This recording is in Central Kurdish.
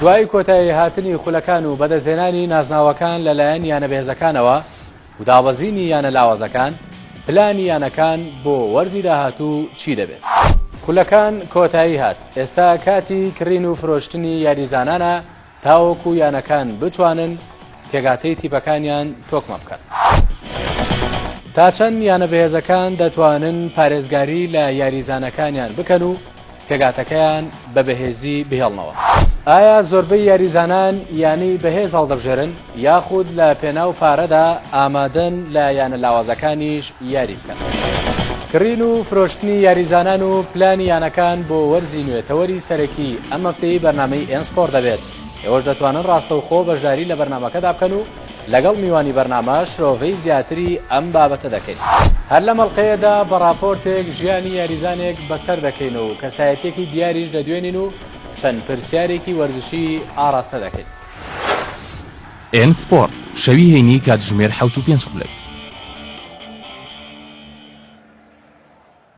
دوای کۆتایی هاتنی خولەکان و بەدەستهێنانی نازناوەکان لەلایەن یانە بەهێزەکانەوە و دابەزینی یانە لاوازەکان پلانی یانەکان بۆ وەرزی داهاتوو چی دەبێت؟ خولەکان کۆتایی هات. ئێستا کاتی کڕین و فرۆشتنی یاریزانانە تاوەکو یانەکان بتوانن تێگاتەی تیپەکانیان تۆکمە بکەن. تا چەند یانە بەهێزەکان دەتوانن پارێزگاری لە یاریزانەکانیان بکەن و تێگاتەکەیان بە بەهێزی بهێڵنەوە. ئایا زۆربەی یاریزانان یانی بەهێز هەڵدەبژێرن یاخود لە پێناو پارەدا ئامادەن لە یانە لاوازەکانیش یاری بکەن؟ کڕین و فرۆشتنی یاریزانان و پلانی یانەکان بۆ وەرزی نوێتەوەری سەرەکی ئەم هەفتەی بەرنامەی ئێنسپۆر دەبێت. ئێوەش دەتوانن ڕاستەوخۆ بەشداری لە بەرنامەکەدا بکەن و لەگەڵ میوانی بەرنامە شۆڤەی زیاتری ئەم بابەتە دەکەین. هەر لە مەڵقەیەدا بە راپۆرتێک ژیانی یاریزانێک بەسەر دەکەین و کەسایەتێکی دیاریش دەدوێنین و چەند پرسیارێکی وەرزشی ئاراستە دەکەین. ئێنسپۆرت شەوی هەینی کاتژمێر 7:05